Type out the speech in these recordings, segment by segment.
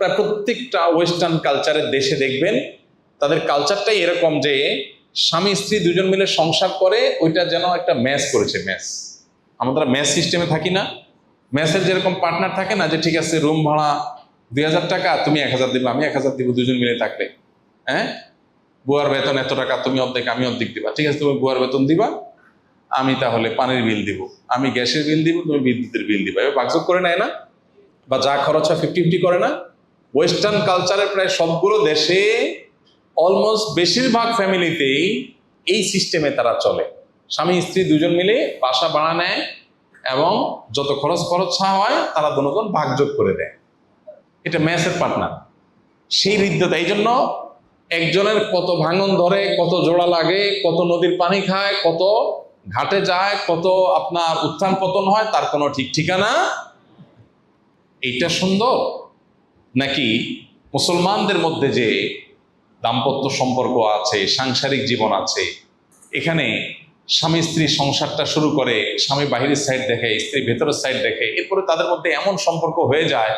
প্রায় প্রত্যেকটা ওয়েস্টার্ন কালচারের দেশে দেখবেন তাদের কালচারটাই এরকম যে স্বামী স্ত্রী দুজন মিলে সংসার করে, ওইটা যেন একটা ম্যাচ করেছে, ম্যাচ। আমরা ম্যাচ সিস্টেমে থাকি না? ম্যাচের যেরকম পার্টনার থাকে না, যে ঠিক আছে রুম ভাড়া 2000 টাকা, তুমি 1000 দিবে, আমি 1000 দিব, দুজন মিলে থাকলে। হ্যাঁ, বুয়ার বেতন এত টাকা, তুমি অর্ধেক আমি অর্ধেক দিবা, ঠিক আছে তুমি বুয়ার বেতন দিবা, আমি তাহলে পানির বিল দিব, আমি গ্যাসের বিল দিব, তুমি বিদ্যুতের বিল দিবা, এবার ভাগযোগ করে নেয় না? বা যা খরচ হয় 50-50 করে না? ওয়েস্টার্ন কালচারের প্রায় সবগুলো দেশে অলমোস্ট বেশিরভাগ ফ্যামিলিতেই এই সিস্টেমে তারা চলে। স্বামী স্ত্রী দুজন মিলে বাসা ভাড়া নেয় এবং যত খরচা হয় তারা দুজন ভাগযোগ করে দেয়। এটা ম্যাচের পার্টনার, সেই হৃদ্যতা। এই জন্য একজনের কত ভাঙন ধরে, কত জোড়া লাগে, কত নদীর পানি খায়, কত ঘাটে যায়, কত আপনার উত্থান পতন হয়, তার কোনো ঠিক ঠিকানা। এইটা সুন্দর নাকি মুসলমানদের মধ্যে যে দাম্পত্য সম্পর্ক আছে, সাংসারিক জীবন আছে, এখানে স্বামী স্ত্রী সংসারটা শুরু করে, স্বামী বাহিরের সাইড দেখে, স্ত্রী ভেতরের সাইড দেখে, এরপরে তাদের মধ্যে এমন সম্পর্ক হয়ে যায়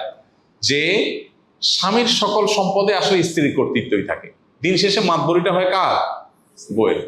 যে স্বামীর সকল সম্পদে আসলে স্ত্রীর কর্তৃত্বই থাকে। দিন শেষে মাতবরিটা হয় কার? বইয়ের।